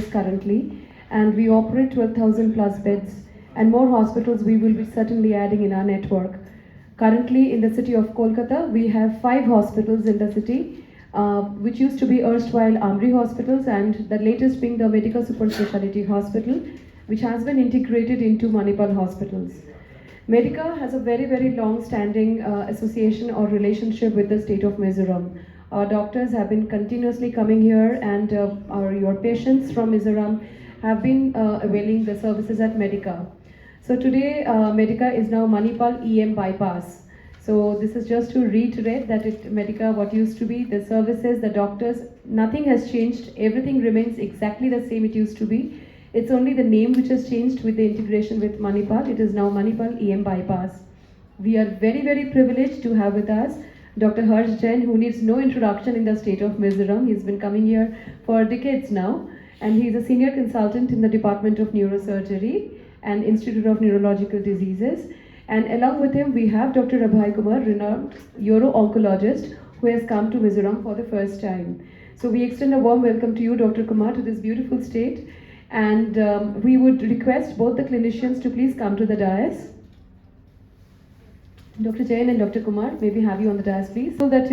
currently, and we operate 12,000 plus beds, and more hospitals we will be certainly adding in our network. Currently, in the city of Kolkata, we have 5 hospitals in the city, which used to be erstwhile Amri hospitals, and the latest being the Medical Super Speciality Hospital, which has been integrated into Manipal hospitals. Medica has a very long-standing association or relationship with the state of Mizoram. Our doctors have been continuously coming here, and your patients from Mizoram have been availing the services at Medica. So today, Medica is now Manipal EM bypass. So this is just to reiterate that Medica, what used to be, the services, the doctors, nothing has changed. Everything remains exactly the same it used to be. It's only the name which has changed with the integration with Manipal. It is now Manipal EM bypass. We are very privileged to have with us Dr. Harsh Jain, who needs no introduction in the state of Mizoram. He's been coming here for decades now, and he's a senior consultant in the Department of Neurosurgery and Institute of Neurological Diseases. And along with him, we have Dr. Abhay Kumar, renowned Uro-oncologist, who has come to Mizoram for the first time. So we extend a warm welcome to you, Dr. Kumar, to this beautiful state. And we would request both the clinicians to please come to the dais. Dr. Jain and Dr. Kumar, maybe have you on the dais, please. So that,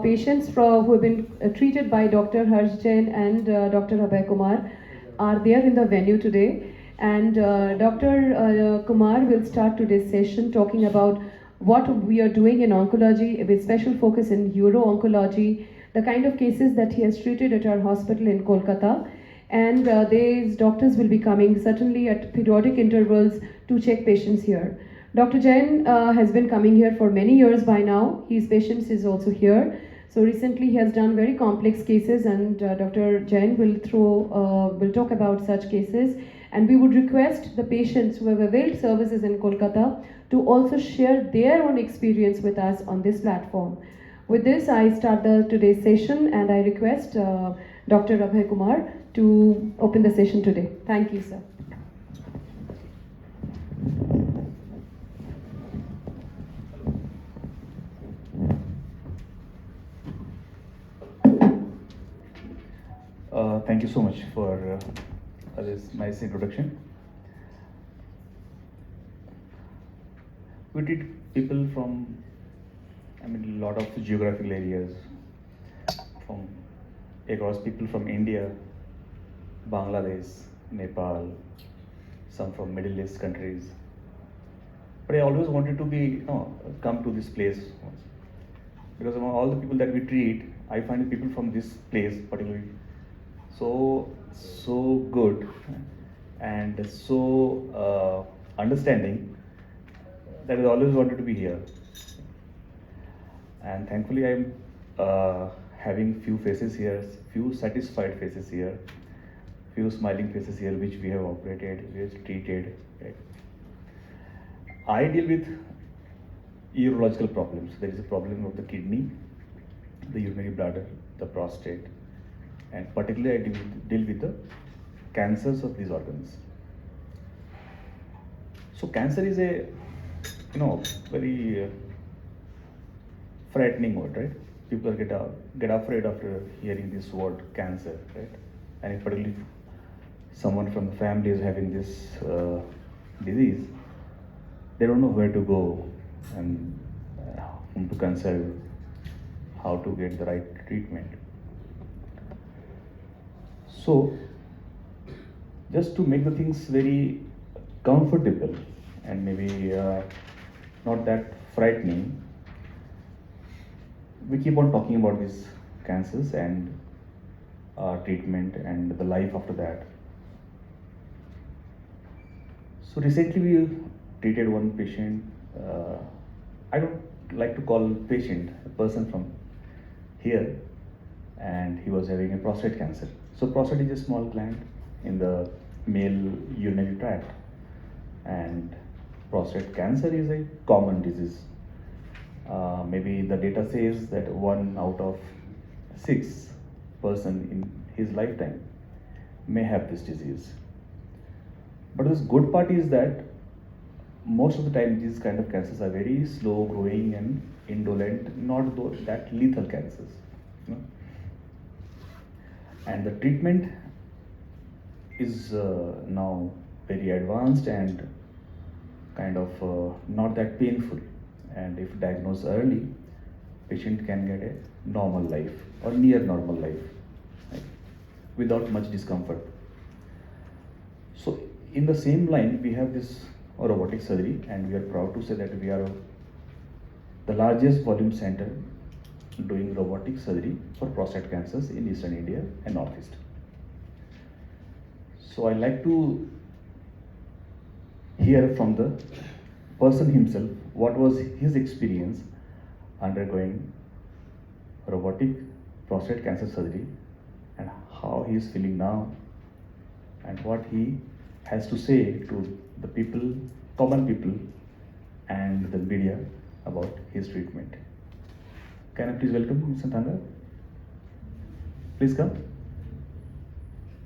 patients who have been treated by Dr. Harsh Jain and Dr. Abhay Kumar are there in the venue today. And Dr. Kumar will start today's session talking about what we are doing in oncology, with special focus in uro-oncology, the kind of cases that he has treated at our hospital in Kolkata. And these doctors will be coming certainly at periodic intervals to check patients here. Dr. Jain has been coming here for many years by now. His patients is also here. So recently he has done very complex cases, and Dr. Jain will talk about such cases. And we would request the patients who have availed services in Kolkata to also share their own experience with us on this platform. With this, I start today's session, and I request Dr. Abhay Kumar to open the session today. Thank you, sir. Thank you so much for this nice introduction. We treat people from, a lot of geographical areas, from across people from India, Bangladesh, Nepal, some from Middle East countries. But I always wanted to come to this place, because among all the people that we treat, I find the people from this place particularly so good and so understanding that I always wanted to be here. And thankfully I'm having few faces here, few satisfied faces here, few smiling faces here, which we have operated, we have treated. Right? I deal with urological problems. There is a problem of the kidney, the urinary bladder, the prostate, and particularly I deal with the cancers of these organs. So cancer is a very frightening word, right? People get afraid after hearing this word cancer, right? And if particularly someone from the family is having this disease, they don't know where to go and whom to consult, how to get the right treatment. So, just to make the things very comfortable and maybe not that frightening, we keep on talking about these cancers and treatment and the life after that. So recently we treated one patient, I don't like to call patient, a person from here, and he was having a prostate cancer. So prostate is a small gland in the male urinary tract, and prostate cancer is a common disease. Maybe the data says that 1 out of 6 person in his lifetime may have this disease. But this good part is that most of the time these kind of cancers are very slow growing and indolent, not that lethal cancers. And the treatment is now very advanced and kind of not that painful, and if diagnosed early, patient can get a normal life or near normal life, right, without much discomfort. So in the same line, we have this robotic surgery, and we are proud to say that we are the largest volume center doing robotic surgery for prostate cancers in Eastern India and Northeast. So I like to hear from the person himself what was his experience undergoing robotic prostate cancer surgery and how he is feeling now and what he has to say to the people, common people, and the media about his treatment. Can I please welcome Mr. Thanga? Please come.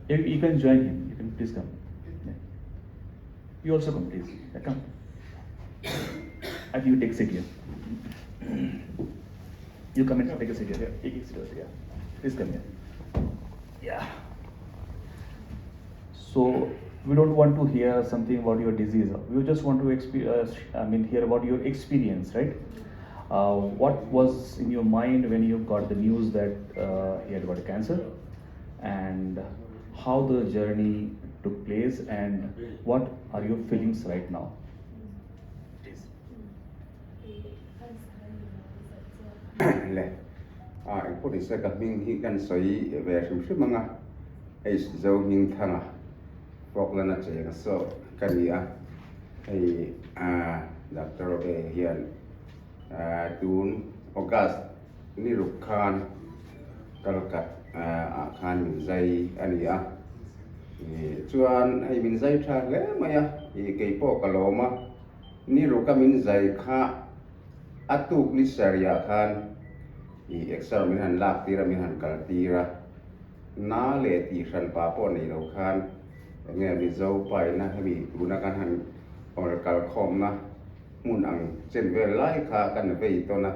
You can join him. You can please come. Yeah. You also come, please. Yeah, come. I think you take a seat here. You come and take a seat here. Yeah. Take a seat here. Please come here. Yeah. So we don't want to hear something about your disease. We just want to hear about your experience, right? What was in your mind when you got the news that he had got a cancer, and how the journey took place, and what are your feelings right now? Please. Put is like a being he can say where some shimanga is zoning tanga. Falkland so Kania a Dr. Obe here Dune August Nirukan Kalkat Khan Minzai Ania Chuan I Minzai Chale Maya Kepo Kaloma Niruka Minzai Ka Atuk Nisaria Khan Examinan Laptira Mihan Kaltira Nale Tishan Papo Nilo Khan nghe bị dâu phải na hay bị gunakan han oral khom na mun ang chen ve lai kha kan ve to na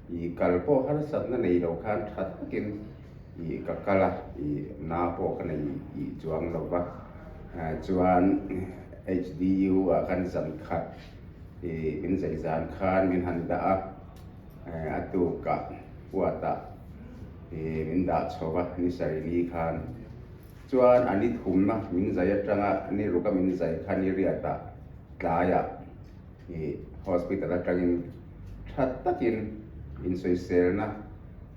I kalpo har sat na nei lo khan that kin I kakala I na po kan I chuang lo ba chuan HDU kan zam khat min zai zan khan min han da atu ka wata min da choba ni sari li khan chuan ani thumna min zai atanga ni ruka min zai khani hriatna tlaya hospital atangin that takin in soiselna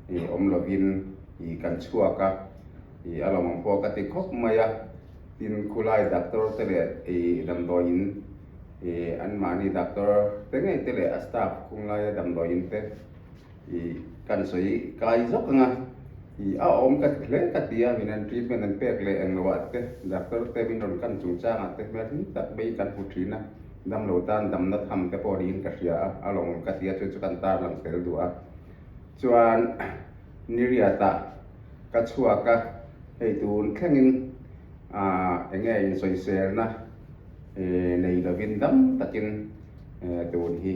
omlovin kan chhuaka alomang po ka ti khop maya tin kulai doctor tele damdoin an mani doctor tengai tele staff kunglai damdoin te kan soi kai zok nga a om kat khle katia minan treatment an pek le ang lawat te doctor te minon kan chungcha te merin tak bei kan putrina dam lo tan dam na tham te podin ka ria along katia chu kan tar lang tel dua chuan niriata ka chhuaka hei tun thlengin enge in soisel na nei lovin dam takin tun hi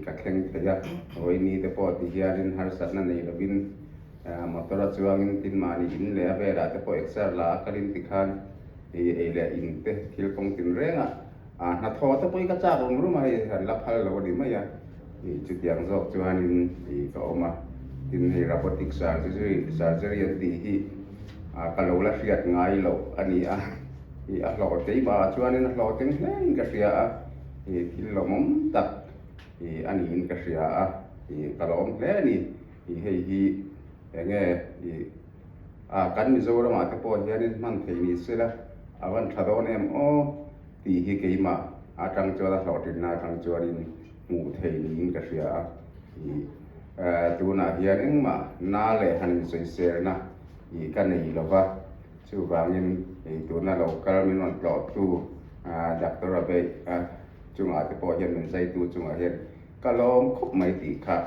ka thleng thaya oi ni te po ti hiarin har sat na nei lovin motora chuangin tin mani in le avera te po exer la kalin tikhan le in te thil kong tin renga na tho te poi ka cha rong ru mai la phal lo di maya chu tiang zok chuanin ka oma tin hi robotic surgery an ti hi ka lo la hriat ngai lo ani a lo te ba chuanin lo teng hleng ka hria a thil lo mom tak ani in ka hria a ka lo om hle ni hei hi enge kan Mizoram ate po hianin man thei ni sela awan thadon em o ti hi keima atang chola hlotin na tang chorin mu thei ni ka hria a tuna hian engma na le han soi ser na kan nei lova chu wangin tuna local min on plot tu doctor abe chunga te po hian min sai tu chunga hian kalom khop mai ti kha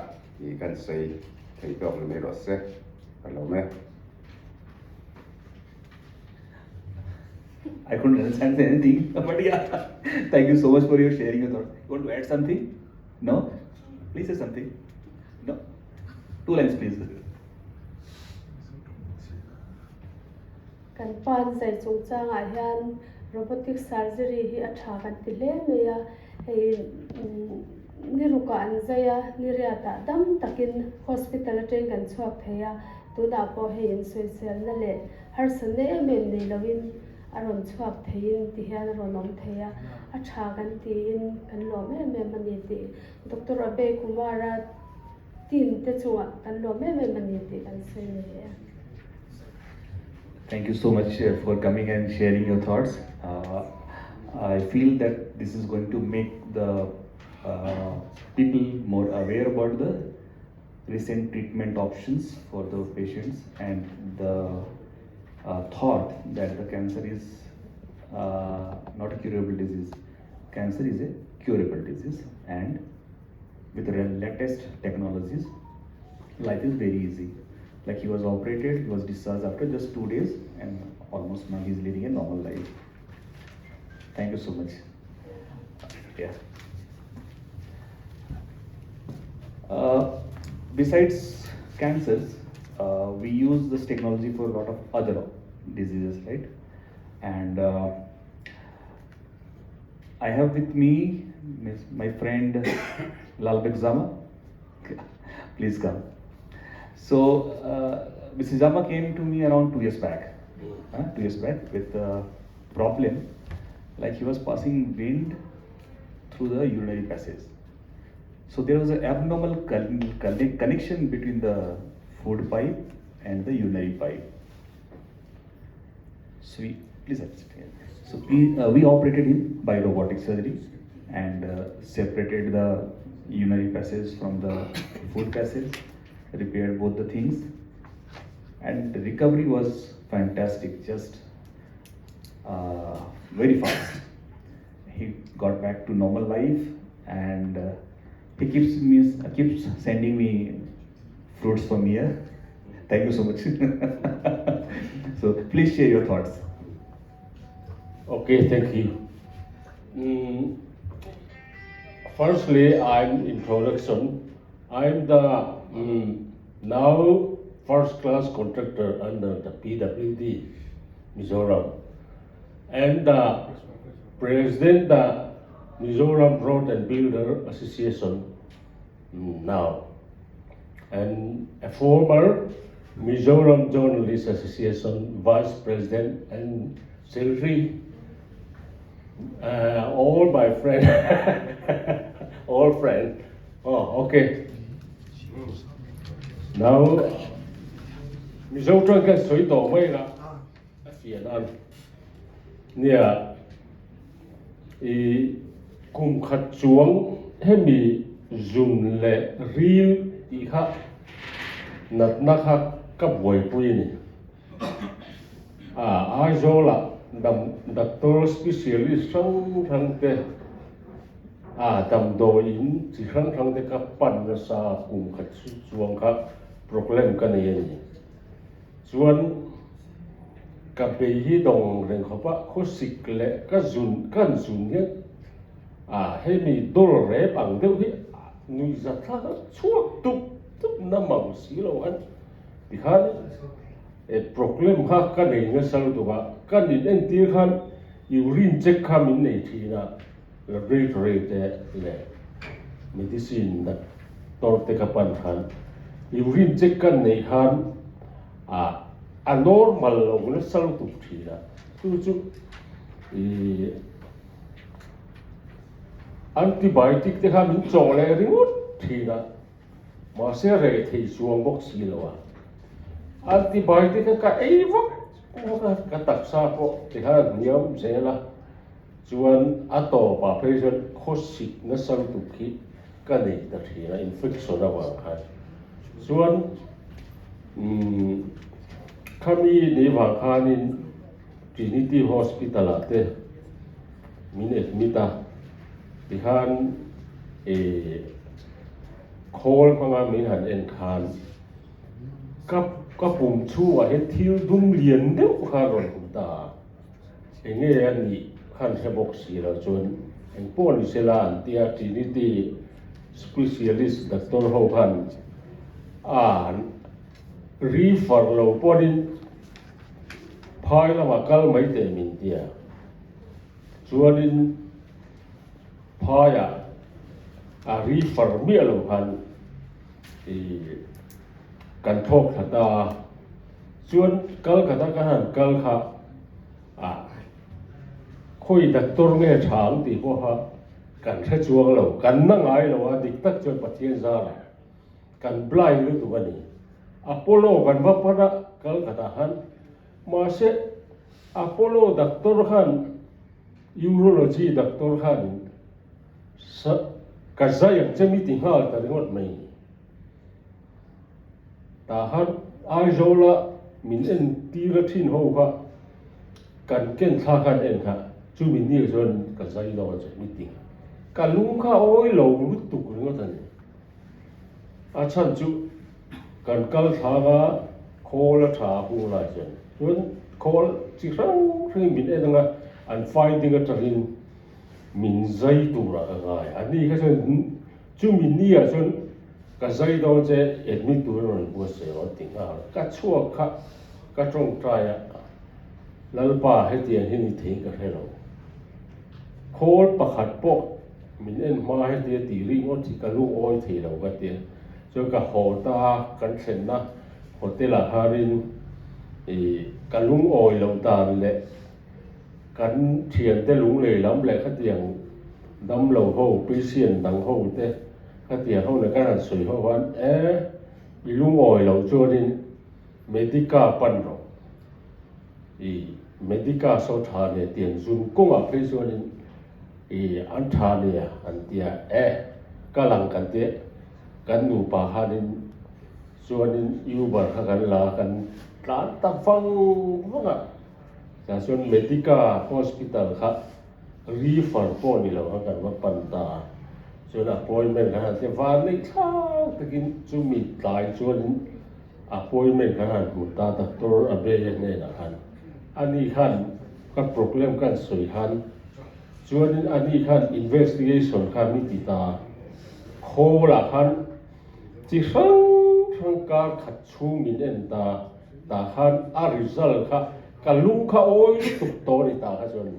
kan sei thei tok me ro se hello me I couldn't understand anything, but yeah, thank you so much for your sharing your thoughts. You want to add something? No? Please say something. No? 2 lines, please. kan pan zai chung chang ah hian robotic surgery hi a tha kan ti hle meya hei ni ruka an zaya ni riata dam takin hospital ateng kan chhuak theya tuna po hei in social na le har san ne men nei lawin aron chhuak thein ti hian aron om theya a tha kan ti in kan lo me me mani ti Dr. Abe Kumara tin te chunga kan lo me me mani ti kan sei ne. Thank you so much for coming and sharing your thoughts. I feel that this is going to make the people more aware about the recent treatment options for the patients and the thought that the cancer is not a curable disease. Cancer is a curable disease, and with the latest technologies, life is very easy. Like he was operated, he was discharged after just 2 days, and almost now he's living a normal life. Thank you so much. Yeah. Besides cancers, we use this technology for a lot of other diseases, right? And I have with me my friend Lalbek Zama. Please come. So, Mrs. Zama came to me around 2 years back. 2 years back with a problem, like he was passing wind through the urinary passage. So there was an abnormal connection between the food pipe and the urinary pipe. So we operated him by robotic surgery and separated the urinary passage from the food passage, repaired both the things, and the recovery was fantastic, just very fast. He got back to normal life, and he keeps sending me fruits from here. Thank you so much. So please share your thoughts. Okay, thank you. Firstly, I'm introduction. I'm the now first class contractor under the PWD, Mizoram, and the president the Mizoram Road and Builder Association now, and a former Mizoram Journalist Association vice president and secretary. All my friends, all friends. Oh, okay. Now, Mizoram cái suy tổ mấy là phiền ăn. Nè, cùng khát xuống hết mi dùng lệ riêng đi khác, nát nát khác cấp bồi bùi nè. Aizawl là doctor specialist sang te tam do in chỉ sang te các pan na sa cùng khát xuống các problem cái này. Chuan các bé hi dong rèn khó ba khó xịt lệ các zun hết hay mi đổ rễ bằng đâu hi nuôi giặt thác chuột tụt nằm mỏng xí lâu anh thì hắn problem khác cái này nó sao tụi bạn cái này anh tiếc hắn urine check khám in này thì là rate lệ medicine đó tôi thấy các bạn hắn urine check cái này hắn anormal lo nó sao tụt thì là tu antibiotic thì khám in cho lại remote thì là mà sẽ rate thì xuống bốc xí lâu antibiotic ka vak ka taksa po tihan niam zela chuan ato pa patient khosik na sal tu khi ka nei ta thina infection awang khan chuan khami ni wa khanin Trinity Hospital ate min admita tihan khol manga min han en khan các vùng chu ở hết thiếu đúng liền đâu khá rồi cũng ta anh nghe anh nhỉ khăn sẽ bốc xì là chuẩn anh bọn sẽ là anh tia Trinity specialist doctor hậu khăn refer lâu bọn phai lama kal mai te min tia chuanin phaya a ri far mi lo han kan thok thata chuan kal khata ka han kal kha khoi doctor nge thang ti ko ha kan thre chuang lo kan na ngai lo a dik tak chuan pathian za la kan blai lu tu ani apollo kan va pada kal khata han ma se apollo doctor han urology doctor han sa ka zayak chemi ti hal ta ngot mai ta han Aizawl min en ti la thin ho kha kan ken tha khan en kha chu min ni zon ka zai lo che meeting ka lung kha oi lo lu tu ku ngot ani a chan chu kan kal tha ga khol tha hu la chen chuan khol chi rang rang min en nga an finding a tarin min zai tu ra ngai ani kha chen chu min ni a chon ka zai do che admit tu ron ko se wa ting ha ka chua kha ka trong trai a lalpa he tian hi ni thei ka helo khol pakhat po min en ma he ti ti ring o chi ka lu oi thei lo ka te so ka ho ta kan thlen na hotel a harin ka lung oi lo dan le kan thian te lung le lam le kha tiang dam lo ho patient dang ho te ka tia ho le kan sui ho wan i lung oi lo chuanin medica pan ro medica so tha ne tian zum kong a phei chuanin an tha ne an tia ka lang kan te kan nu pa hanin chuanin uber kha kan la kan tlan ta fang wanga sa chuan medica hospital kha refer po ni lo kan wa pan ta chuan appointment kan te van nei tha takin chu mi tlai chuan appointment kan mu ta doctor abe ne na han ani khan ka problem kan soi han chuan ani khan investigation khan mi ti ta khola khan chi sang ka khat chu min en ta khan a result kha ka lung kha oi tu to ni ta kha chuan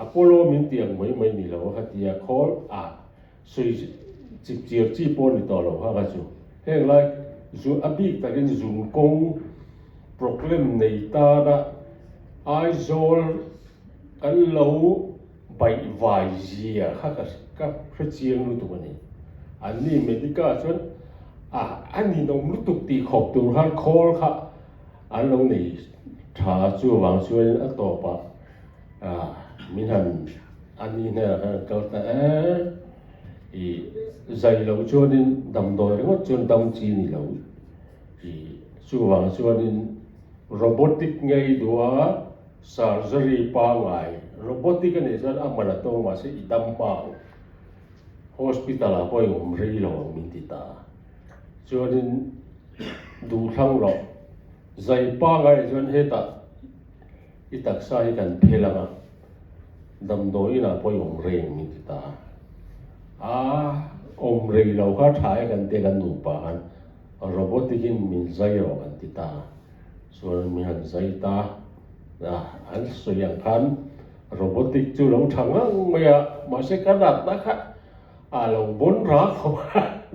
Apollo min tiang mai ni lo kha tia khol sui chip chiar chi po ni to lo ha ga chu heng lai zu abik takin zum kong proclaim nei ta da Aizawl kan lo bai vai zia kha ka chiang lu tu ni ani medica chuan ani no lu tu ti khop tu han khol kha an lo nei tha chu wang chuan a to pa min han ani na kal ta zai lo chuanin dam doi ngot chuan dam chi ni lo chu wang chuanin robotic ngai dua surgery pa ngai robotic ani chuan amana to ma se idam pa hospital a poi rei lo min ti ta chuanin du thang lo zai pa ngai chuan he ta itak sa hi kan phelanga dam doi na poi rei min ti ta rei lo kha thai kan te kan nu pa han robotic in min zai ro kan ti ta chuan mi han zai ta an soyang khan robotic chu lo thanga maya ma se kan rat na kha lo bon ra kho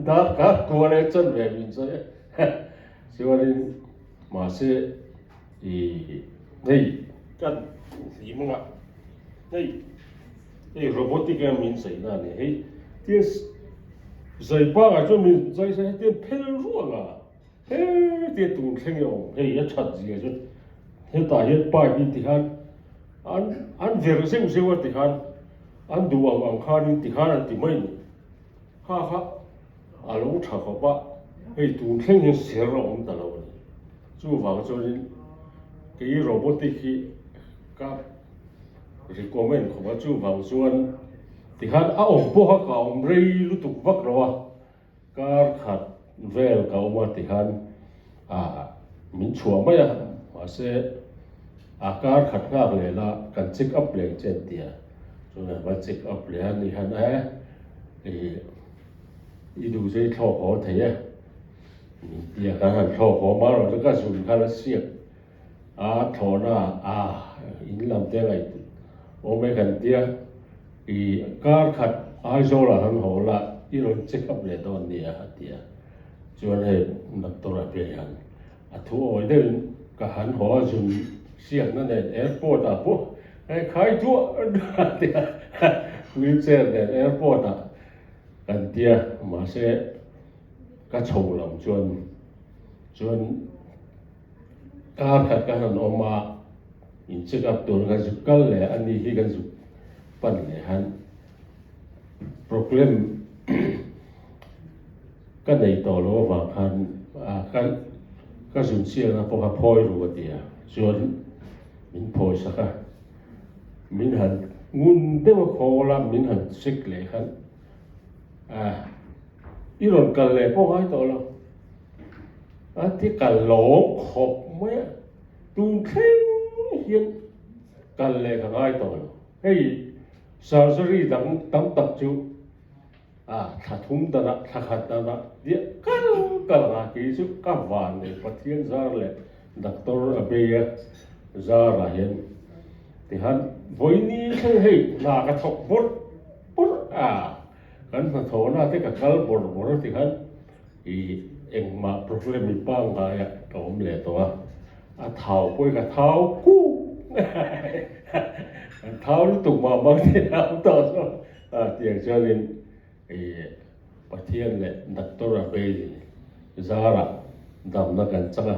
da ka ko le chen ve min zai chuanin ma se nei kan hmang nei robotic min sai na ne hei ties zai pa ga chu min zai se te phel ruanga te tu thleng yo hei ya chat ji chu he ta he pa bi ti han an ver se wa ti han an du ang khan ti han ti mai ni ha alo tha ko ba hei tu thleng he ser ro ta lo ni chu wang chu ni ke robotic hi ka recommend ko ba chu wang chuan ti khan po ha ka rei lu tu vak ro kar khat vel ka ma ti khan min chua ma ya ma se kar khat ngak le la kan check up le chen tia chuan ba check up le ni han i du sei tho ho thei ni tia ka han tho ho ma ro ka sun khan siak thona in lam te ngai o me kan tia I kar khat Aizawl han hola I ron check up le don nia hatia chuan he doctor a pe han a thu oi den ka han ho jun siamna ne airport a po ai khai chu tia wheelchair ne airport a kan tia ma se ka chho lam chuan kar khat ka han oma in check up tur kan zu kal le ani hi kan zu pan le han problem kan nei to lo wa khan kan ka sun sia na po ka phoi ru tia chuan min phoi saka min han ngun de ma khola min han sik le khan iron kal le po hai to lo ti kal lo khop me tung kheng hian kal le ka ngai to lo hei surgery dang tam tak chu tha thum da na tha khat da na dia kal na ki chu ka van le pathian zar le doctor abeya zara hian ti han voini khang hei na ka thok bur kan ma thona te ka kal bor ti han I engma problem mi pa nga ya tom le to a thau poi ka thau ku thau lu tuk ma mang te na to so tiang chalin pathian le doctor abeya zara dam na kan changa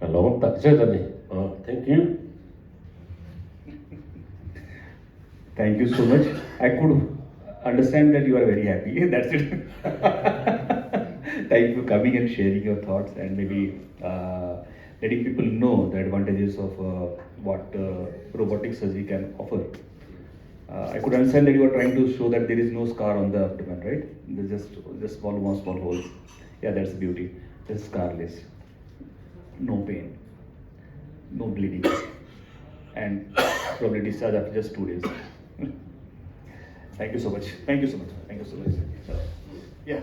ka long tak che da ni thank you. Thank you so much. I could understand that you are very happy. That's it. Thank you for coming and sharing your thoughts and maybe letting people know the advantages of what robotic surgery can offer. I could understand that you are trying to show that there is no scar on the abdomen, right? There's just small holes. Yeah, that's the beauty. Just scarless, no pain, no bleeding, and probably discharge after just 2 days. Thank you so much. Thank you so much. Thank you so much. Yeah.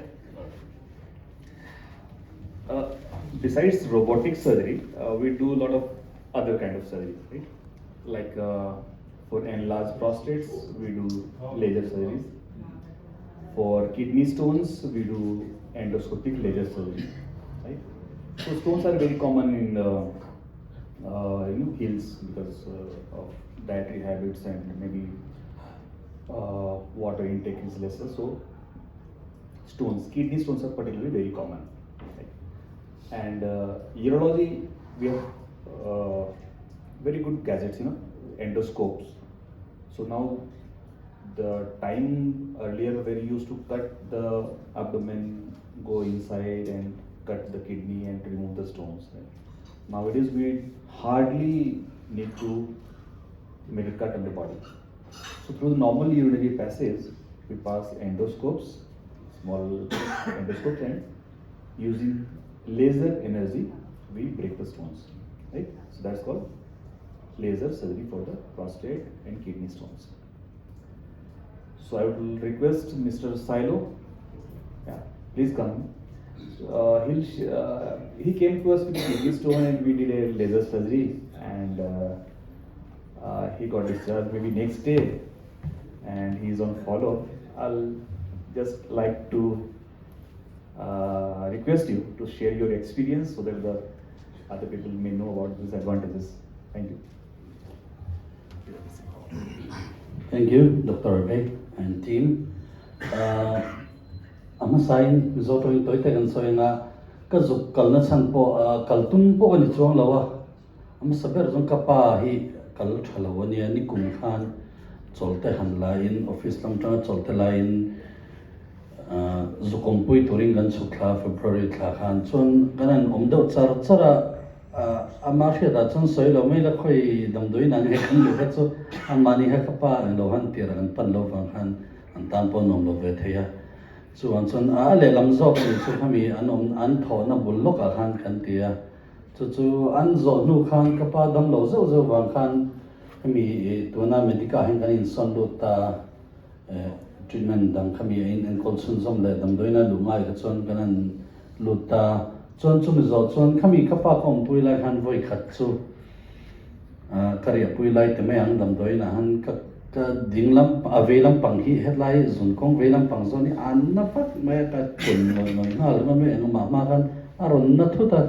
Besides robotic surgery, we do a lot of other kind of surgery, right? Like for enlarged prostates, we do laser surgeries. For kidney stones, we do endoscopic laser surgery, right? So stones are very common in hills because of dietary habits and maybe water intake is lesser. So stones, kidney stones are particularly very common. Right? And urology, we have very good gadgets, endoscopes. So now the time earlier where you used to cut the abdomen, go inside and cut the kidney and remove the stones. Right? Nowadays we hardly need to make a cut on the body. So through the normal urinary passage, we pass endoscopes, small endoscopes, and using laser energy, we break the stones. Right? So that's called laser surgery for the prostate and kidney stones. So I would request Mr. Silo, please come. He came to us with a kidney stone and we did a laser surgery and he got discharged maybe next day and he's on follow. I'll just like to request you to share your experience so that the other people may know about these advantages. Thank you. Thank you, Dr. Abe and team. Ama sain Mizoram Tute kan soinga kazuk kalna chan po kaltum po ni chuang lawa ama saber jong kapa hi kal thalawani ani kum khan cholte han lain office lam tang cholte lain zukom pui turing gan sukha February thla khan chon kanan omdo chara ama kheda chon soilo mai la khoi damdoi nang he kan lo ka chu amani ha kapa lo han tira kan pan lo wang khan an tan pon nom lo ve theya chuan chon le lam zok ni chu khami an tho na bul lok a khan kan tia chu an zo nu khan kapa dam lo zo wang khan khami tuna medica hin kan in son lo ta treatment dang khami in kol sun zom le dam doina lu mai ka chon kanan lu ta chon chu mi zo chon khami kapa kom pui la khan voi khat chu career pui lai te mai ang dam doi na han ka dinglam avelam pang hi headline zun kong velam pang zoni an na fat mai ka kun noi hal ma me ang ma kan aron na thuta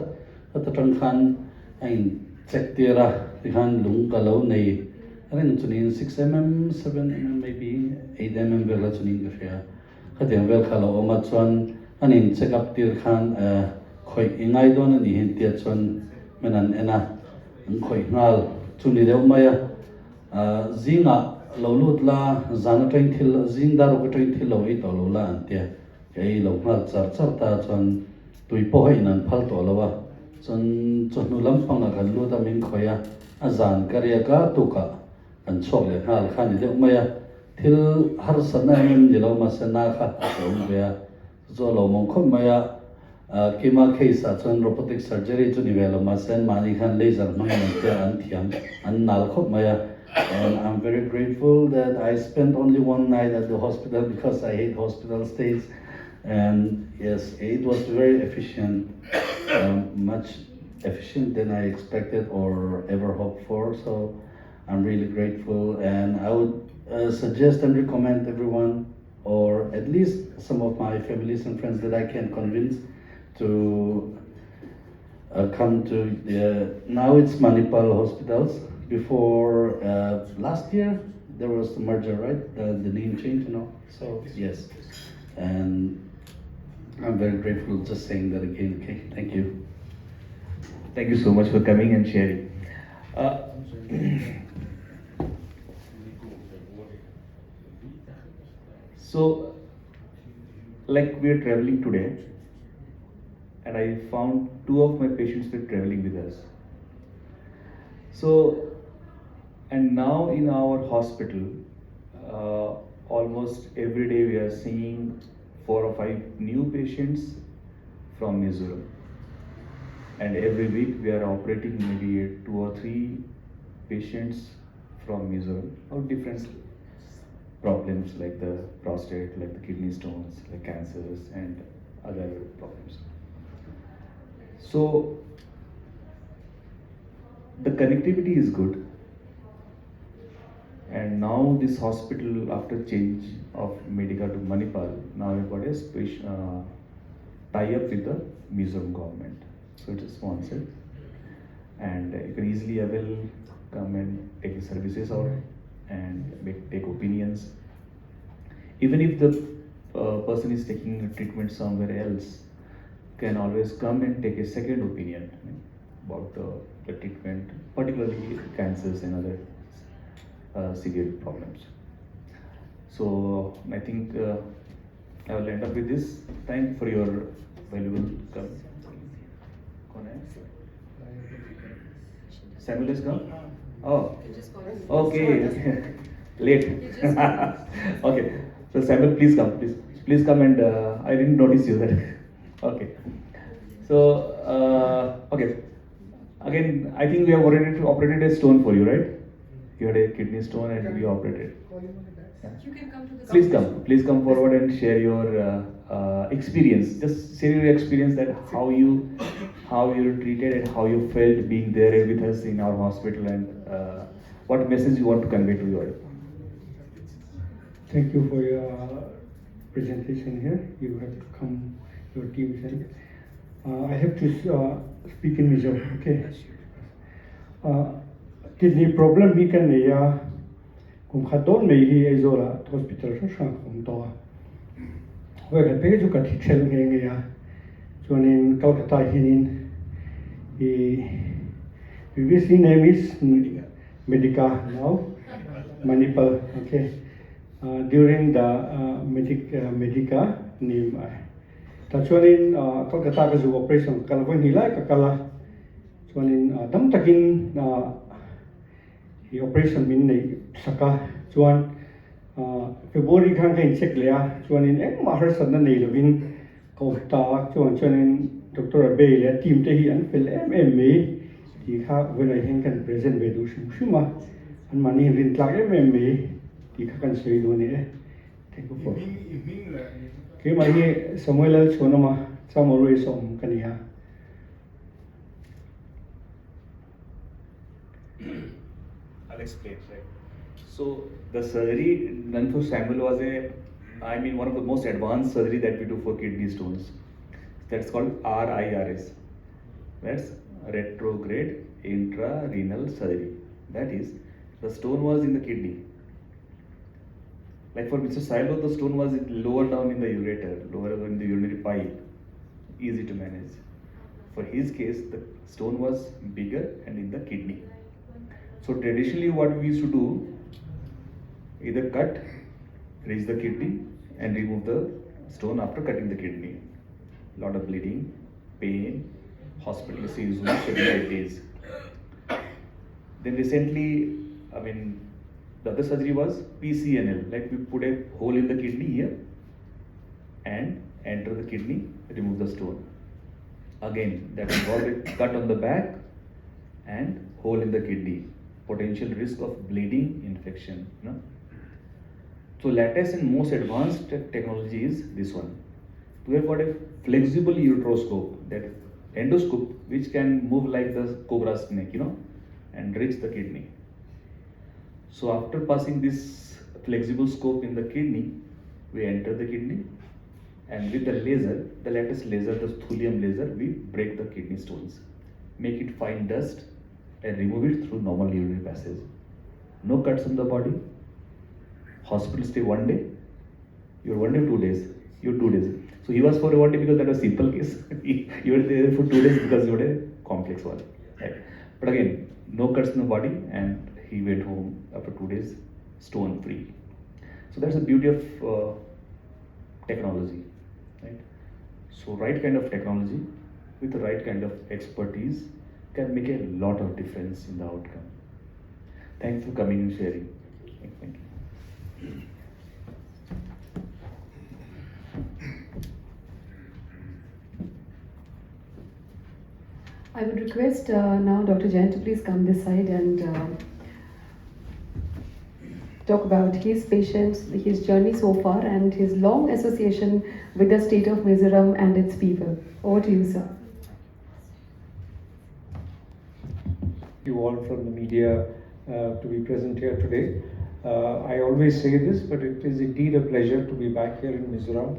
ta tang khan ain check tira ti khan lung ka lo nei ren chunin 6 mm 7 mm maybe 8 mm vela chunin ka ria khatiang vel khalo oma chuan anin check up tir khan khoi ingai don ani hin tia chuan menan ena ang khoi ngal chuni deu maya zinga lo lut la zana train thil zing da ro train thil lo i to lo la an tia ei lo ngal char char ta chuan tui po hai nan phal to lo wa chun chunu lam phang a kan lu ta min khoya a zan karia ka tu ka kan chok le hal khan deu maya thil har sana men jelo ma sana kha lo bia zo lo mong khom maya kima case a chun robotic surgery chu ni velo ma sen mani khan laser mai an te an thiam an nal khop maya and I'm very grateful that I spent only one night at the hospital because I hate hospital stays and yes it was very efficient much efficient than I expected or ever hoped for so I'm really grateful and I would suggest and recommend everyone or at least some of my families and friends that I can convince to come to now it's Manipal hospitals. Before last year there was the merger, right? The name change, So yes, and I'm very grateful just saying that again. Okay, thank you. Thank you so much for coming and sharing. So, like we are traveling today, and I found 2 of my patients were traveling with us. So, and now in our hospital, almost every day we are seeing 4 or 5 new patients from Mizoram. And every week we are operating maybe 2 or 3 patients from Mizoram of different problems like the prostate, like the kidney stones, like cancers and other problems. So the connectivity is good, and now this hospital, after change of Medica to Manipal, now we've got a special tie-up with the Mizoram government. So it's sponsored, and you can easily avail, come and take the services out and take opinions. Even if the person is taking treatment somewhere else, can always come and take a second opinion about the treatment, particularly cancers and other severe problems. So I think I will end up with this. Thank you for your valuable comment. Samuel has come? Oh, okay. Late. Okay. So Samuel, please come. Please come and I didn't notice you that. Okay. So okay. Again, I think we have already operated a stone for you, right? You had a kidney stone and we operated. Yeah. You can come to the Please come forward and share your experience. Just share your experience that how you were treated and how you felt being there with us in our hospital and what message you want to convey to your. Thank you for your presentation here. You have to come, your team said. I have to speak in Mizoram, okay? Kidney problem he can kung khaton me hi Aizawl hospital sa sang khom to. Wa ka pe ju ka thithel nge ya. Chuanin Calcutta hinin previous name is Medica now Manipal, okay? During the Medica name ta chuanin Calcutta ka ju operation kalwa ni lai ka kala chuanin dam takin the operation min nei saka chuan February khang kain check leya chuanin ek mahar sanna nei lovin ko ta chuanin Dr. Abey le team te hi an fel MMA ti kha when I think can present ve du shuma an mani rin tlak MMA ti kha kan sei do ne thank you for ke mai Samuel chonama chamoroi som kania I'll explain, right? So the surgery done for Samuel was one of the most advanced surgery that we do for kidney stones. That's called RIRS. That's retrograde intrarenal surgery. That is, the stone was in the kidney. Like for Mr. Silo, the stone was lower down in the ureter, lower in the urinary pipe, easy to manage. For his case, the stone was bigger and in the kidney. So traditionally what we used to do, either cut, reach the kidney and remove the stone after cutting the kidney. Lot of bleeding, pain, hospital stays usually 75 days. Then recently, the other surgery was PCNL, like we put a hole in the kidney here and enter the kidney, remove the stone. Again, that involved a cut on the back and hole in the kidney. Potential risk of bleeding, infection. No? So latest and most advanced technology is this one. We have got a flexible ureteroscope, that endoscope, which can move like the cobra snake, and reach the kidney. So after passing this flexible scope in the kidney, we enter the kidney, and with the laser, the latest laser, the thulium laser, we break the kidney stones, make it fine dust, and remove it through normal urinary passage. No cuts on the body. Hospital stay 1 day. You're 1 day, 2 days. You're 2 days. So he was for 1 day because that was simple case. You were there for 2 days because you were a complex one. Right? But again, no cuts in the body, and he went home after 2 days, stone free. So that's the beauty of technology, right? So right kind of technology with the right kind of expertise can make a lot of difference in the outcome. Thanks for coming and sharing. Thank you. I would request now Dr. Jain to please come this side and talk about his patients, his journey so far, and his long association with the state of Mizoram and its people. Over to you, sir. You all from the media to be present here today. I always say this, but it is indeed a pleasure to be back here in Mizoram.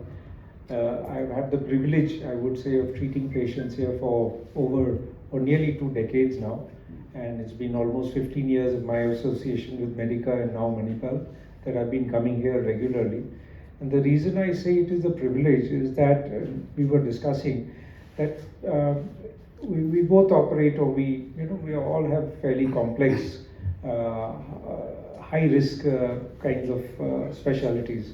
I've had the privilege, I would say, of treating patients here for over or nearly 2 decades now, and it's been almost 15 years of my association with Medica and now Manipal that I've been coming here regularly. And the reason I say it is a privilege is that we were discussing that we both operate, or we all have fairly complex, high risk kinds of specialties.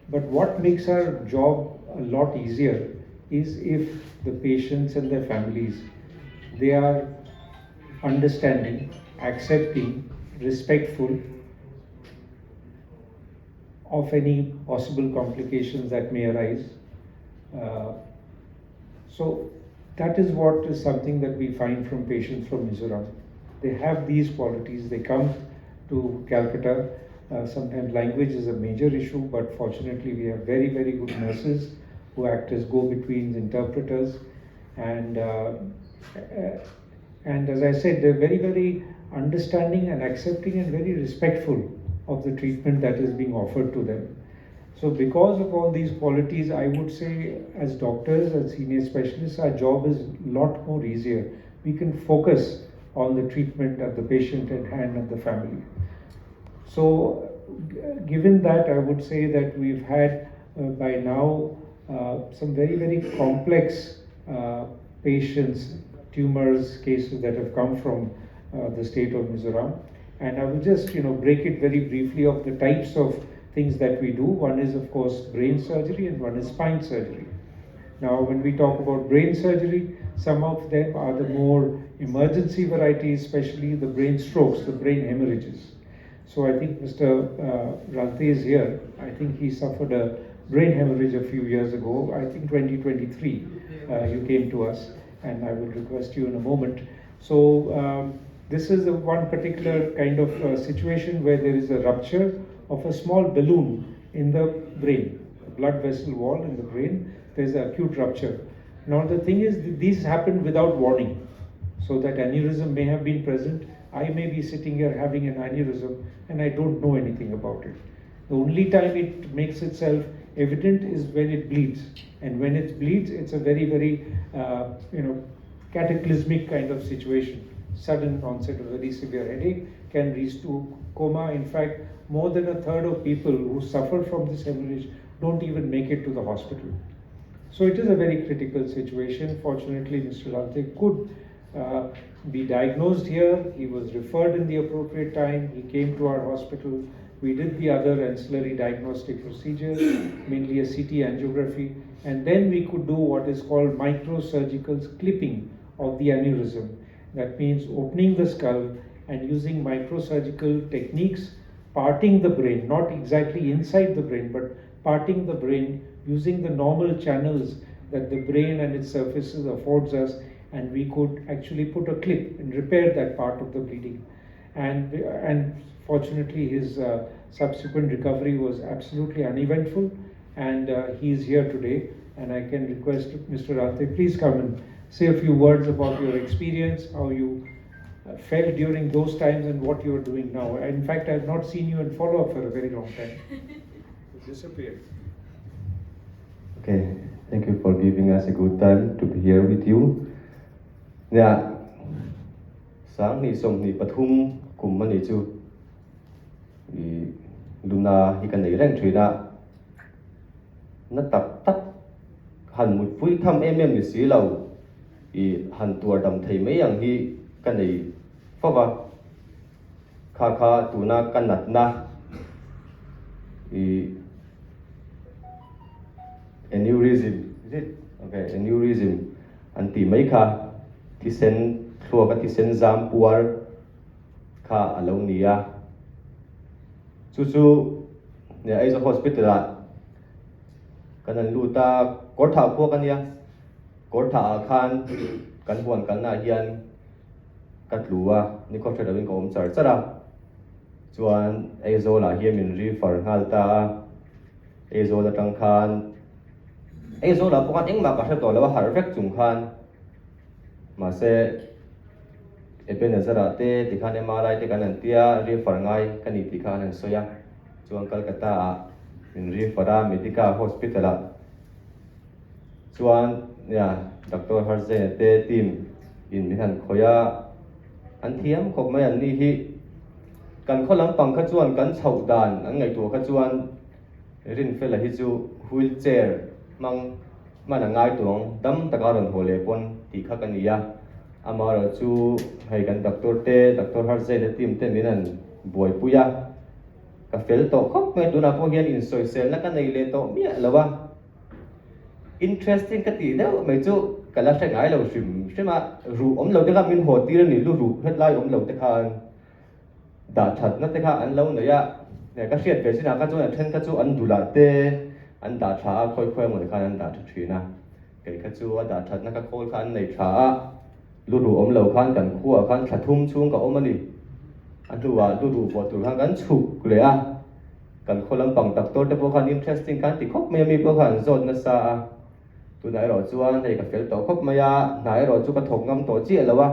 But what makes our job a lot easier is if the patients and their families, they are understanding, accepting, respectful of any possible complications that may arise. So that is what is something that we find from patients from Mizoram. They have these qualities. They come to Calcutta. Sometimes language is a major issue, but fortunately we have very, very good nurses who act as go-betweens, interpreters, and as I said, they're very, very understanding and accepting and very respectful of the treatment that is being offered to them. So because of all these qualities, I would say as doctors, as senior specialists, our job is a lot more easier. We can focus on the treatment of the patient at hand and the family. So given that, I would say that we've had by now some very, very complex patients, tumors, cases that have come from the state of Mizoram. And I will just break it very briefly of the types of things that we do. One is of course brain surgery and one is spine surgery. Now when we talk about brain surgery, some of them are the more emergency varieties, especially the brain strokes, the brain hemorrhages. So I think Mr. Rante is here. I think he suffered a brain hemorrhage a few years ago. I think 2023 you came to us, and I will request you in a moment. So this is one particular kind of situation where there is a rupture of a small balloon in the brain, the blood vessel wall in the brain. There's an acute rupture. Now the thing is, these happen without warning. So that aneurysm may have been present, I may be sitting here having an aneurysm and I don't know anything about it. The only time it makes itself evident is when it bleeds, and when it bleeds, it's a very, very cataclysmic kind of situation. Sudden onset of very severe headache can reach to coma. In fact, more than a third of people who suffer from this hemorrhage don't even make it to the hospital. So it is a very critical situation. Fortunately, Mr. Lalte could be diagnosed here. He was referred in the appropriate time. He came to our hospital. We did the other ancillary diagnostic procedures, mainly a CT angiography, and then we could do what is called microsurgical clipping of the aneurysm. That means opening the skull and using microsurgical techniques, parting the brain, not exactly inside the brain, but parting the brain using the normal channels that the brain and its surfaces affords us, and we could actually put a clip and repair that part of the bleeding. And fortunately, his subsequent recovery was absolutely uneventful, and he is here today. And I can request Mr. Lalte, please come and say a few words about your experience, how you felt during those times, and what you are doing now. In fact, I have not seen you in follow-up for a very long time. You disappeared. Okay, thank you for giving us a good time to be here with you. Yeah, sáng ni som ni pathum kum mani chu luna hi kan nei reng thina na tak tak han mut pui tham ni si lo han tuar dam thei mai yang hi kan nei fawa kha kha tuna kan nat na aneurysm, is it? Okay, aneurysm. Anti mai kha tisen thua ka tisen zam puar kha alo nia. Chu ne Aizawl hospital a kanan luta kor tha phuak ania. Kor tha khan kan huan kan na hian kat luwa ni ko thada win ko om char chara. Chuan Aizawl a hian min ri far ngal ta Aizawl atang khan Aizawl la pokan engma ka thto lawa har vek chung khan ma se ebenezara te tikhan MRI te kan antia ri far ngai kan ni tikhan an soya chuan Kolkata a min ri fara medica hospital a chuan ya Dr. Harzain te team in min han khoya an thiam khop mai an ni hi kan kholam pang kha chuan kan chhau dan an ngai tu kha chuan rin fel a hi chu wheelchair mang mana ngai tuang dam takaron hole pon ti kha kan ya amaro chu hai kan Dr. Harzain te team te min an boi puya ka fel to khop mai tu na po hian in soi sel na kan nei le to mi lawa interesting ka ti da mai chu kala sa ngai lo shima ru om lo te ka min ho ti ni lu ru headline om lo te khan da that na te kha an lo na ya ne ka hriat ve sina ka chu na then ka chu an dula te an da tha khoi khoi mo khan an da thina kai ka chu da that na ka khol khan nei tha lu ru om lo khan kan khuwa khan thathum chung ka om ani an ruwa lu ru bo tur khan kan chuk le a kan kholam pang doctor te po khan interesting kan ti khop me mi po khan zot na sa tu nai ro chuan hei ka fel to khop maya nai ro chu ka thok ngam to chi lawa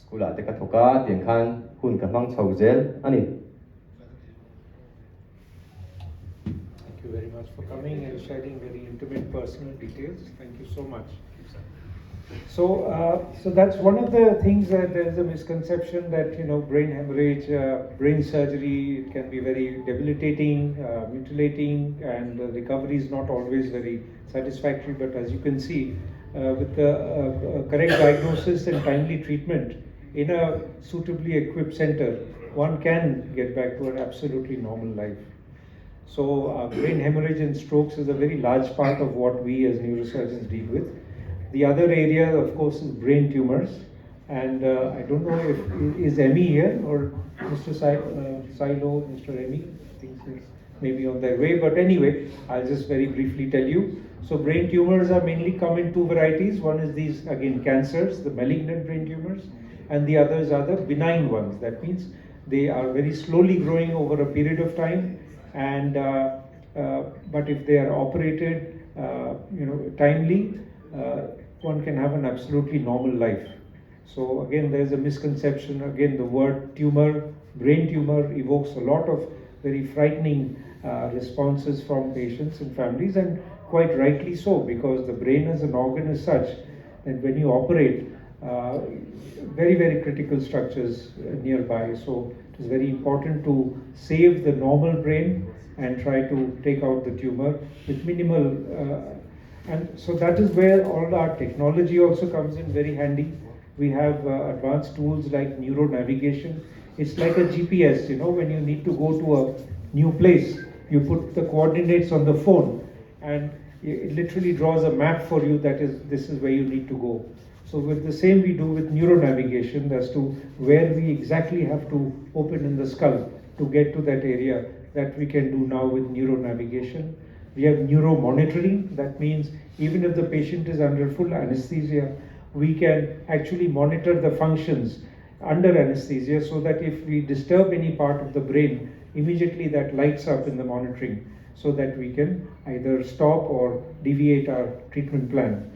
school a te ka thoka tiang khan hun ka hmang chho zel ani. Thank you very much for coming and sharing very intimate personal details. Thank you so much. So that's one of the things that there is a misconception that brain hemorrhage, brain surgery, it can be very debilitating, mutilating, and the recovery is not always very satisfactory. But as you can see, with the correct diagnosis and timely treatment in a suitably equipped center, one can get back to an absolutely normal life. So brain hemorrhage and strokes is a very large part of what we as neurosurgeons deal with. The other area, of course, is brain tumors, and I don't know if is Emmy here or Mr. Silo, Mr. Emmy. I think he's maybe on their way, but anyway, I'll just very briefly tell you. So brain tumors are mainly come in two varieties. One is these, again, cancers, the malignant brain tumors, and the others are the benign ones. That means they are very slowly growing over a period of time, and but if they are operated, timely, one can have an absolutely normal life. So again, there's a misconception. Again, the word tumor, brain tumor, evokes a lot of very frightening responses from patients and families, and quite rightly so, because the brain as an organ is such that when you operate, very, very critical structures nearby. So it is very important to save the normal brain and try to take out the tumor with minimal. And so that is where all our technology also comes in very handy. We have advanced tools like neuro navigation. It's like a GPS, you know, when you need to go to a new place, you put the coordinates on the phone and it literally draws a map for you that this is where you need to go. So with the same we do with neuro navigation as to where we exactly have to open in the skull to get to that area, that we can do now with neuro navigation. We have neuro monitoring. That means even if the patient is under full anesthesia, we can actually monitor the functions under anesthesia, so that if we disturb any part of the brain, immediately that lights up in the monitoring, so that we can either stop or deviate our treatment plan.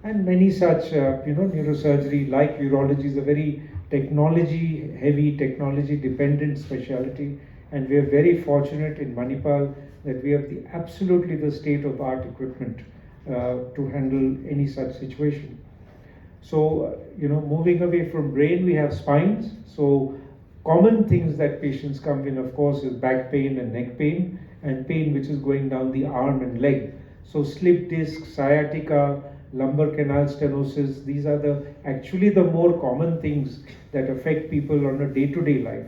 And many such, neurosurgery like urology is a very technology-heavy, technology-dependent specialty, and we are very fortunate in Manipal that we have absolutely the state-of-the-art equipment to handle any such situation. So, moving away from brain, we have spines. So, common things that patients come in, of course, is back pain and neck pain, and pain which is going down the arm and leg. So, slip disc, sciatica, lumbar canal stenosis, these are actually the more common things that affect people on a day-to-day life.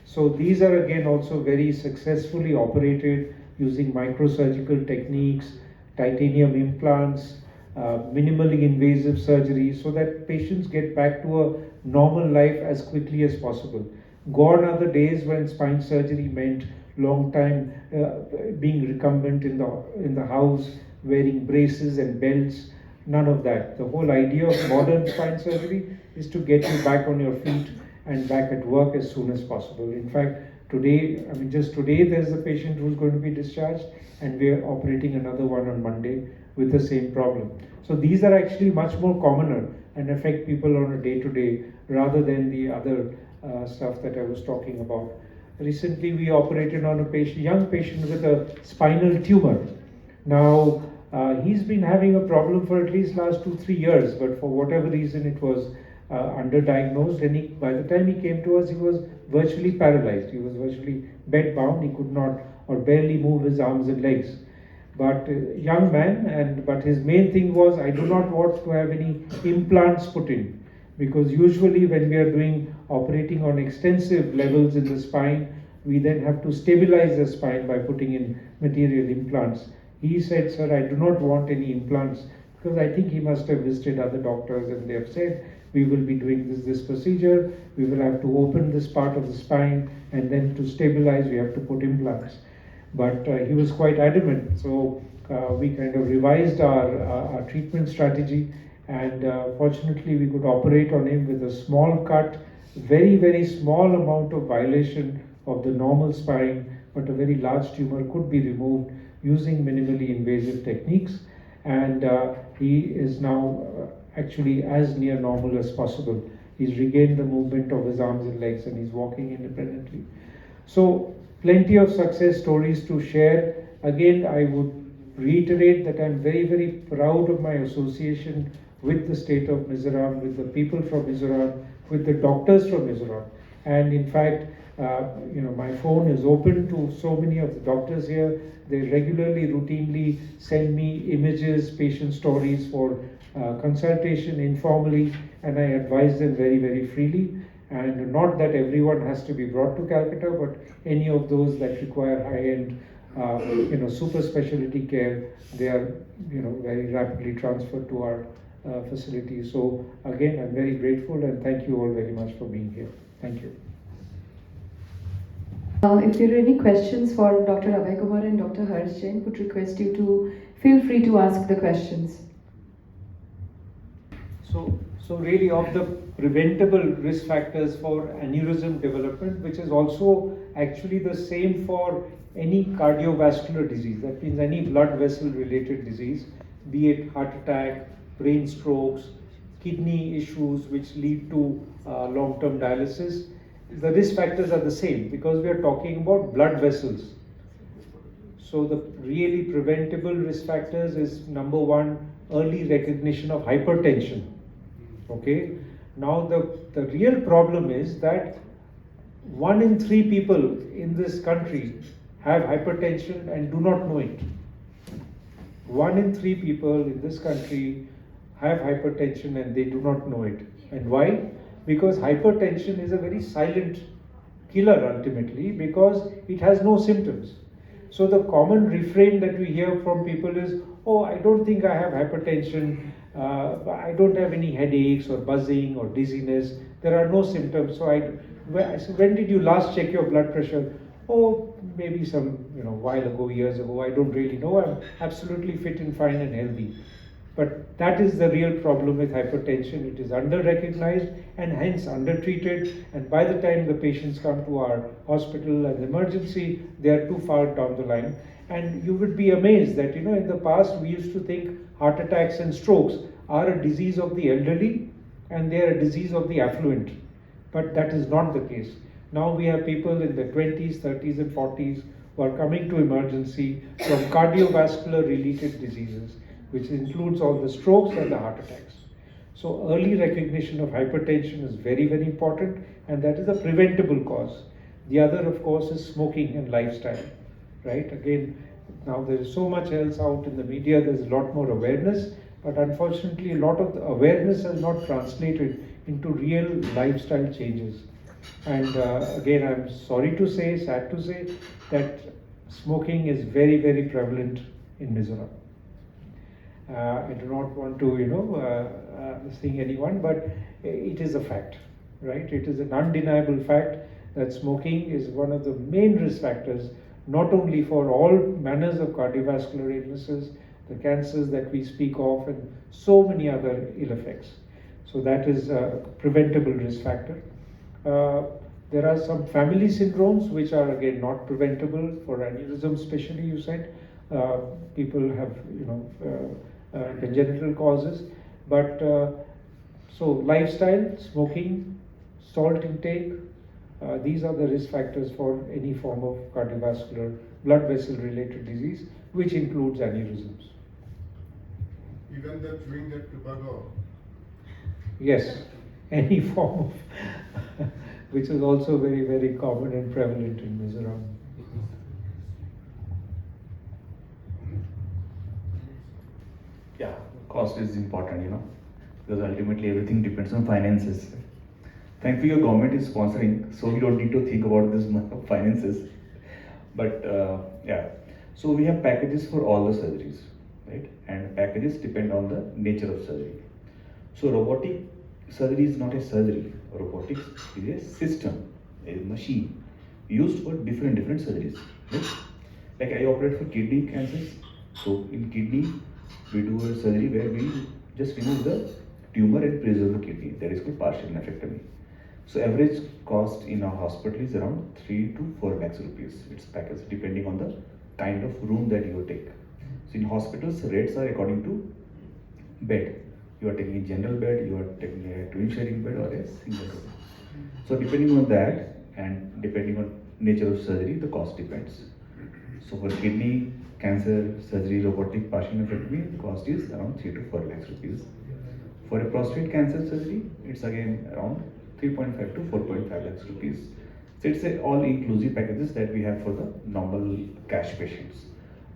So, these are again also very successfully operated using microsurgical techniques, titanium implants, minimally invasive surgery, so that patients get back to a normal life as quickly as possible. Gone are the days when spine surgery meant long time being recumbent in the house, wearing braces and belts. None of that. The whole idea of modern spine surgery is to get you back on your feet and back at work as soon as possible. In fact, just today there's a patient who's going to be discharged, and we're operating another one on Monday with the same problem. So these are actually much more commoner and affect people on a day-to-day rather than the other stuff that I was talking about. Recently we operated on a young patient with a spinal tumor. Now he's been having a problem for at least last 2-3 years, but for whatever reason it was underdiagnosed, and by the time he came to us, he was virtually paralyzed. He was virtually bedbound. He could not or barely move his arms and legs. But young man, but his main thing was, I do not want to have any implants put in, because usually when we are operating on extensive levels in the spine, we then have to stabilize the spine by putting in material implants. He said, sir, I do not want any implants, because I think he must have visited other doctors and they have said, we will be doing this procedure, we will have to open this part of the spine, and then to stabilize we have to put implants. But he was quite adamant, so we kind of revised our treatment strategy, and fortunately we could operate on him with a small cut, very, very small amount of violation of the normal spine, but a very large tumor could be removed using minimally invasive techniques, and he is now actually as near normal as possible. He's regained the movement of his arms and legs, and he's walking independently. So plenty of success stories to share. Again, I would reiterate that I'm very, very proud of my association with the state of Mizoram, with the people from Mizoram, with the doctors from Mizoram. And in fact, my phone is open to so many of the doctors here. They regularly, routinely send me images, patient stories for consultation informally, and I advise them very, very freely. And not that everyone has to be brought to Calcutta, but any of those that require high-end, super specialty care, they are, very rapidly transferred to our facility. So again, I'm very grateful, and thank you all very much for being here. Thank you. If there are any questions for Dr. Abhay Kumar and Dr. Harsh Jain, would request you to feel free to ask the questions. So really, of the preventable risk factors for aneurysm development, which is also actually the same for any cardiovascular disease, that means any blood vessel related disease, be it heart attack, brain strokes, kidney issues which lead to long-term dialysis. The risk factors are the same because we are talking about blood vessels. So the really preventable risk factors is number one, early recognition of hypertension. Okay. Now the real problem is that 1 in 3 people in this country have hypertension and do not know it. 1 in 3 people in this country have hypertension and they do not know it. And why? Because hypertension is a very silent killer ultimately because it has no symptoms. So the common refrain that we hear from people is, oh, I don't think I have hypertension, I don't have any headaches or buzzing or dizziness, there are no symptoms. So when did you last check your blood pressure? Oh, maybe some, while ago, years ago, I don't really know, I'm absolutely fit and fine and healthy. But that is the real problem with hypertension. It is under-recognized and hence under-treated. And by the time the patients come to our hospital and emergency, they are too far down the line. And you would be amazed that, in the past we used to think heart attacks and strokes are a disease of the elderly and they are a disease of the affluent. But that is not the case. Now we have people in their 20s, 30s and 40s who are coming to emergency from cardiovascular related diseases, which includes all the strokes and the heart attacks. So early recognition of hypertension is very, very important, and that is a preventable cause. The other, of course, is smoking and lifestyle, right? Again, now there is so much else out in the media, there's a lot more awareness, but unfortunately a lot of the awareness has not translated into real lifestyle changes. And again, I'm sorry to say, sad to say, that smoking is very, very prevalent in Mizoram. I do not want to, sting anyone, but it is a fact, right? It is an undeniable fact that smoking is one of the main risk factors, not only for all manners of cardiovascular illnesses, the cancers that we speak of, and so many other ill effects. So that is a preventable risk factor. There are some family syndromes which are again not preventable for aneurysm, especially you said. People have congenital causes, but so lifestyle, smoking, salt intake, these are the risk factors for any form of cardiovascular blood vessel related disease, which includes aneurysms. Even the chewing that tobacco? Yes, any form of, which is also very, very common and prevalent in Mizoram. Yeah, cost is important, because ultimately everything depends on finances. Thankfully, your government is sponsoring, so we don't need to think about this finances. But yeah, so we have packages for all the surgeries, right? And packages depend on the nature of surgery. So robotic surgery is not a surgery. Robotics is a system, a machine used for different surgeries. Right? Like I operate for kidney cancers. So in kidney, we do a surgery where we just remove the tumor and preserve the kidney. That is called partial nephrectomy. So average cost in our hospital is around 3 to 4 lakhs rupees. It's packaged depending on the kind of room that you take. So in hospitals, rates are according to bed. You are taking a general bed, you are taking a twin sharing bed or a single bed. So depending on that and depending on nature of surgery, the cost depends. So for kidney cancer surgery, robotic partial nephrectomy, the cost is around 3 to 4 lakhs rupees. For a prostate cancer surgery, it's again around 3.5 to 4.5 lakhs rupees. So it's a all-inclusive packages that we have for the normal cash patients.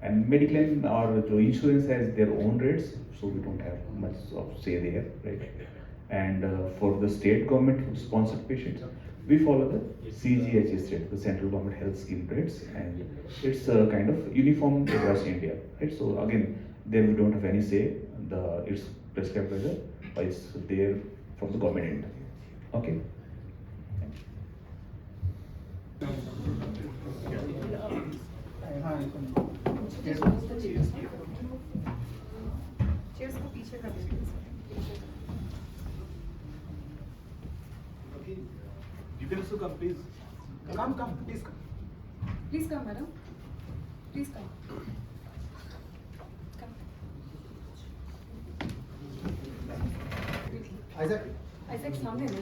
And Mediclaim or the insurance has their own rates, so we don't have much of say there, right? And for the state government sponsored patients, we follow the CGHS rate, the Central Government Health Scheme rates, and it's kind of uniform across India, right? So again, there we don't have any say. It's prescribed by it's there from the government end. Okay. You can also come, please. Come, please come. Please come, madam. Please come. Come. Isaac सामने ले.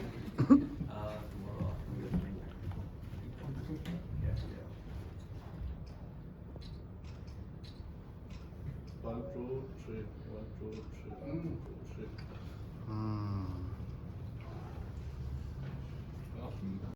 One, two, three.